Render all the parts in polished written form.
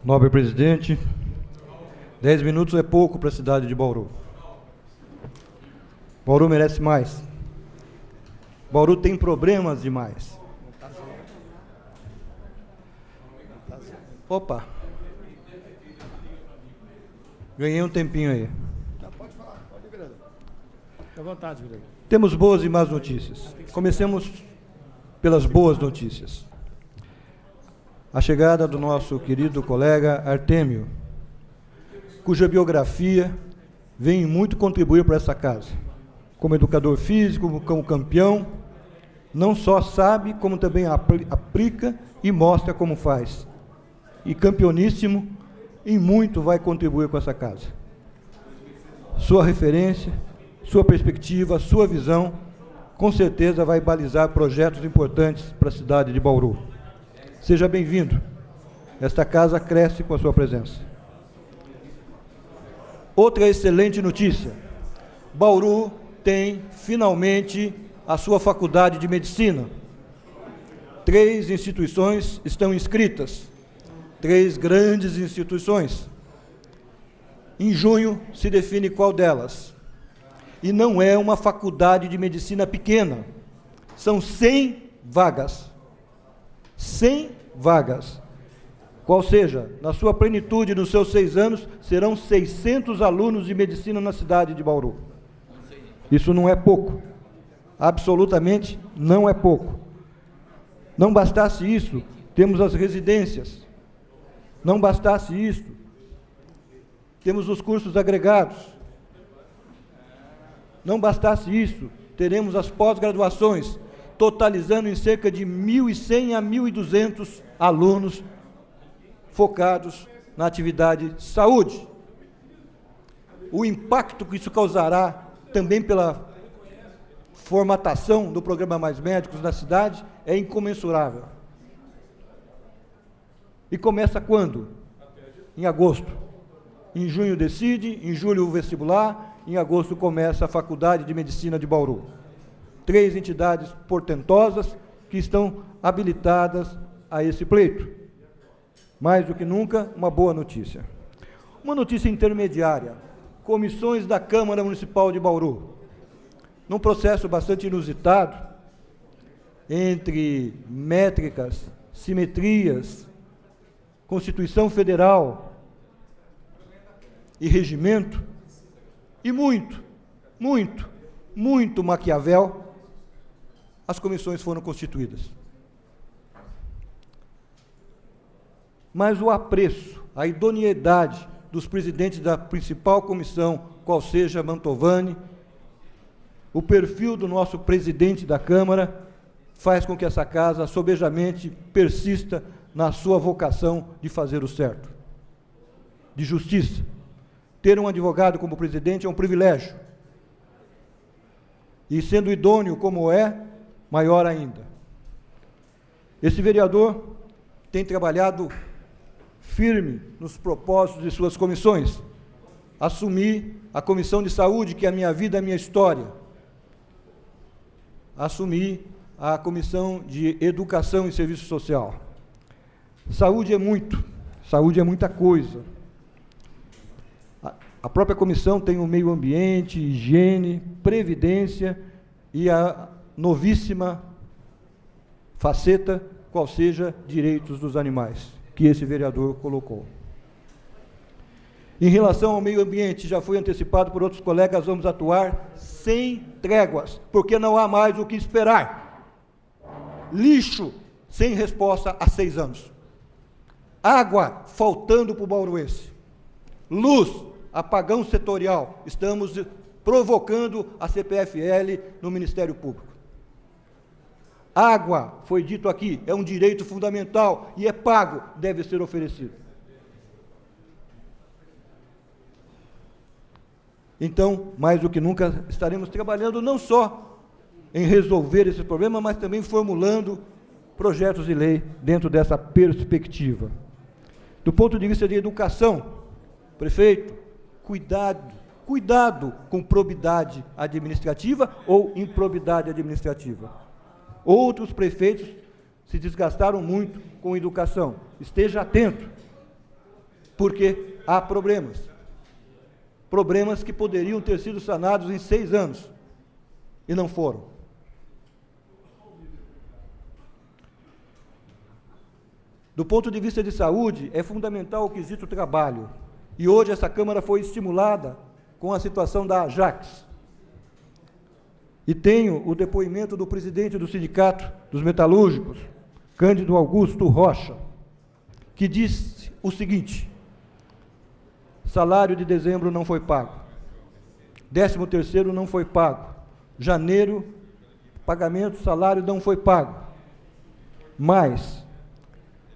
Nobre presidente, 10 minutos é pouco para a cidade de Bauru. Bauru merece mais. Bauru tem problemas demais. Opa! Ganhei um tempinho aí. Pode falar, pode, vereador. Fique à vontade, vereador. Temos boas e más notícias. Comecemos pelas boas notícias. A chegada do nosso querido colega Artêmio, cuja biografia vem muito contribuir para essa casa. Como educador físico, como campeão, não só sabe, como também aplica e mostra como faz. E campeoníssimo, em muito vai contribuir com essa casa. Sua referência, sua perspectiva, sua visão, com certeza vai balizar projetos importantes para a cidade de Bauru. Seja bem-vindo. Esta casa cresce com a sua presença. Outra excelente notícia. Bauru tem, finalmente, a sua faculdade de medicina. 3 instituições estão inscritas. 3 grandes instituições. Em junho se define qual delas. E não é uma faculdade de medicina pequena. São 100 vagas. 100 vagas. Qual seja, na sua plenitude, nos seus 6 anos, serão 600 alunos de medicina na cidade de Bauru. Isso não é pouco. Absolutamente não é pouco. Não bastasse isso, temos as residências. Não bastasse isso, temos os cursos agregados. Não bastasse isso, teremos as pós-graduações, totalizando em cerca de 1.100 a 1.200 alunos focados na atividade saúde. O impacto que isso causará também pela formatação do programa Mais Médicos na cidade é incomensurável. E começa quando? Em agosto. Em junho decide, em julho o vestibular, em agosto começa a Faculdade de Medicina de Bauru. 3 entidades portentosas que estão habilitadas a esse pleito. Mais do que nunca, uma boa notícia. Uma notícia intermediária. Comissões da Câmara Municipal de Bauru. Num processo bastante inusitado, entre métricas, simetrias, Constituição Federal e regimento, e muito Maquiavel, as comissões foram constituídas. Mas o apreço, a idoneidade dos presidentes da principal comissão, qual seja Mantovani, o perfil do nosso presidente da Câmara, faz com que essa casa sobejamente persista na sua vocação de fazer o certo, de justiça. Ter um advogado como presidente é um privilégio. E sendo idôneo como é, maior ainda. Esse vereador tem trabalhado firme nos propósitos de suas comissões. Assumi a Comissão de Saúde, que é a minha vida, a minha história. Assumi a Comissão de Educação e Serviço Social. Saúde é muito, saúde é muita coisa. A própria comissão tem o meio ambiente, higiene, previdência e a novíssima faceta, qual seja, direitos dos animais, que esse vereador colocou. Em relação ao meio ambiente, já foi antecipado por outros colegas, vamos atuar sem tréguas, porque não há mais o que esperar. Lixo sem resposta há 6 anos. Água faltando para o bauruense. Luz, apagão setorial. Estamos provocando a CPFL no Ministério Público. Água, foi dito aqui, é um direito fundamental e é pago, deve ser oferecido. Então, mais do que nunca, estaremos trabalhando não só em resolver esse problema, mas também formulando projetos de lei dentro dessa perspectiva. Do ponto de vista de educação, prefeito, cuidado com probidade administrativa ou improbidade administrativa. Outros prefeitos se desgastaram muito com educação. Esteja atento. porque há problemas. Problemas que poderiam ter sido sanados em 6 anos, e não foram. Do ponto de vista de saúde, é fundamental o quesito trabalho. E hoje essa Câmara foi estimulada com a situação da Ajax. E tenho o depoimento do presidente do Sindicato dos Metalúrgicos, Cândido Augusto Rocha, que disse o seguinte: salário de dezembro não foi pago, 13º não foi pago, janeiro, pagamento, salário não foi pago, mas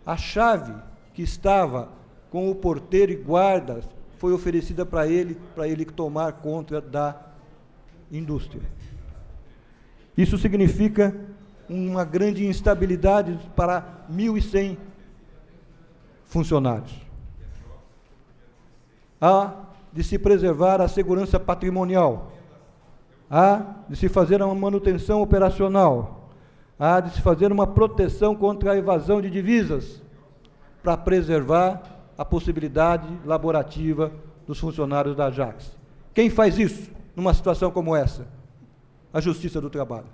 a chave que estava com o porteiro e guardas foi oferecida para ele tomar conta da indústria. Isso significa uma grande instabilidade para 1.100 funcionários. Há de se preservar a segurança patrimonial, há de se fazer uma manutenção operacional, há de se fazer uma proteção contra a evasão de divisas, para preservar a possibilidade laborativa dos funcionários da Ajax. Quem faz isso numa situação como essa? A Justiça do Trabalho.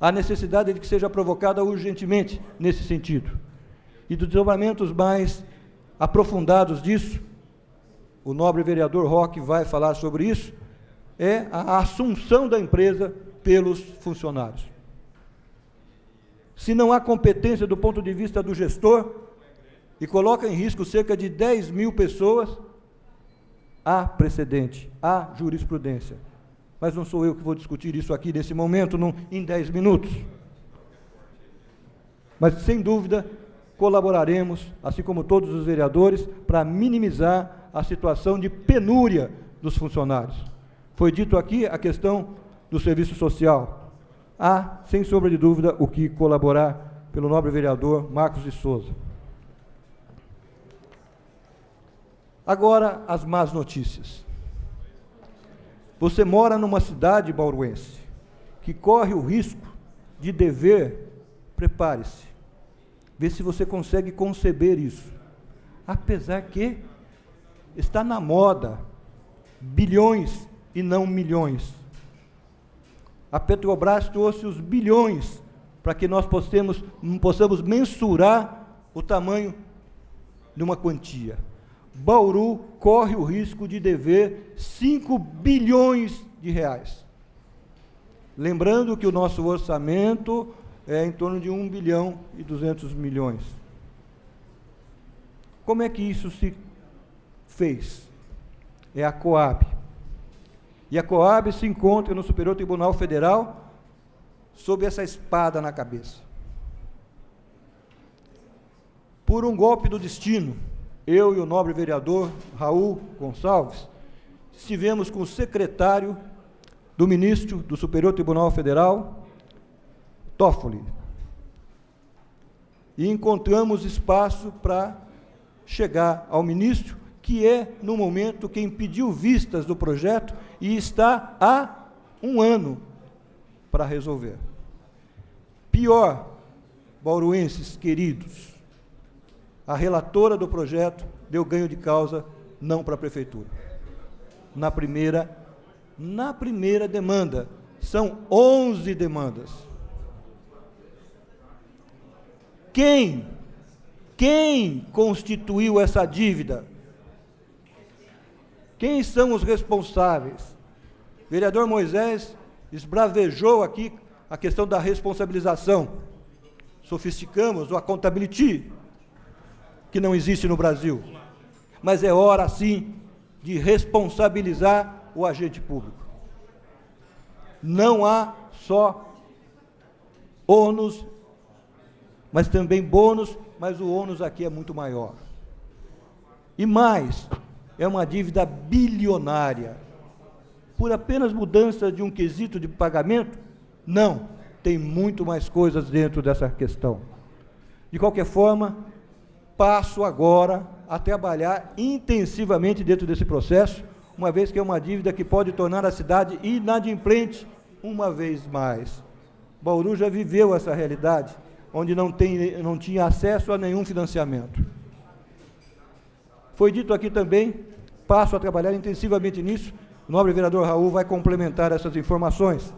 Há necessidade de que seja provocada urgentemente nesse sentido. E dos desdobramentos mais aprofundados disso, o nobre vereador Roque vai falar sobre isso, é a assunção da empresa pelos funcionários. Se não há competência do ponto de vista do gestor, e coloca em risco cerca de 10.000 pessoas, há precedente, há jurisprudência. Mas não sou eu que vou discutir isso aqui nesse momento, em 10 minutos. Mas, sem dúvida, colaboraremos, assim como todos os vereadores, para minimizar a situação de penúria dos funcionários. Foi dito aqui a questão do serviço social. Há, sem sombra de dúvida, o que colaborar pelo nobre vereador Marcos de Souza. Agora, as más notícias. Você mora numa cidade bauruense que corre o risco de dever, prepare-se, vê se você consegue conceber isso. Apesar que está na moda bilhões e não milhões. A Petrobras trouxe os bilhões para que nós possamos mensurar o tamanho de uma quantia. Bauru corre o risco de dever 5 bilhões de reais. Lembrando que o nosso orçamento é em torno de 1 bilhão e 200 milhões. Como é que isso se fez? É a Coab. E a Coab se encontra no Superior Tribunal Federal sob essa espada na cabeça. Por um golpe do destino, eu e o nobre vereador Raul Gonçalves estivemos com o secretário do ministro do Superior Tribunal Federal, Toffoli, e encontramos espaço para chegar ao ministro, que é, no momento, quem pediu vistas do projeto e está há 1 ano para resolver. Pior, bauruenses queridos, a relatora do projeto deu ganho de causa não para a prefeitura. Na primeira demanda, são 11 demandas. Quem constituiu essa dívida? Quem são os responsáveis? O vereador Moisés esbravejou aqui a questão da responsabilização. Sofisticamos o accountability, que não existe no Brasil. Mas é hora, sim, de responsabilizar o agente público. Não há só ônus, mas também bônus, mas o ônus aqui é muito maior. E mais, é uma dívida bilionária. Por apenas mudança de um quesito de pagamento? Não, tem muito mais coisas dentro dessa questão. De qualquer forma, passo agora a trabalhar intensivamente dentro desse processo, uma vez que é uma dívida que pode tornar a cidade inadimplente uma vez mais. Bauru já viveu essa realidade, onde não tinha acesso a nenhum financiamento. Foi dito aqui também, passo a trabalhar intensivamente nisso, o nobre vereador Raul vai complementar essas informações.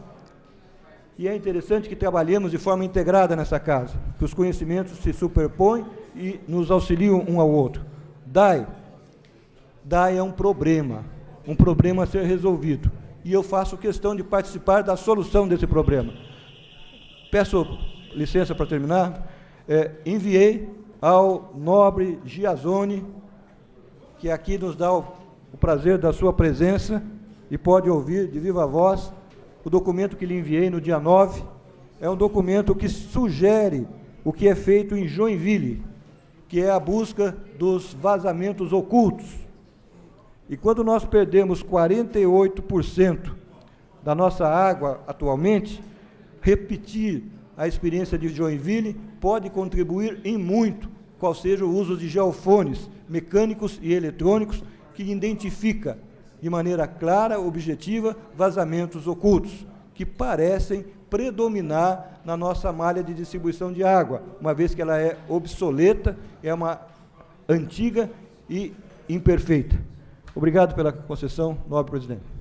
E é interessante que trabalhemos de forma integrada nessa casa, que os conhecimentos se superpõem e nos auxiliam um ao outro. DAE é um problema a ser resolvido, e eu faço questão de participar da solução desse problema. Peço licença para terminar. Enviei ao nobre Giazone, que aqui nos dá o prazer da sua presença e pode ouvir de viva voz o documento que lhe enviei no dia 9. É um documento que sugere o que é feito em Joinville, que é a busca dos vazamentos ocultos. E quando nós perdemos 48% da nossa água atualmente, repetir a experiência de Joinville pode contribuir em muito, qual seja o uso de geofones mecânicos e eletrônicos que identifica de maneira clara, objetiva, vazamentos ocultos, que parecem predominar na nossa malha de distribuição de água, uma vez que ela é obsoleta, é uma antiga e imperfeita. Obrigado pela concessão, nobre presidente.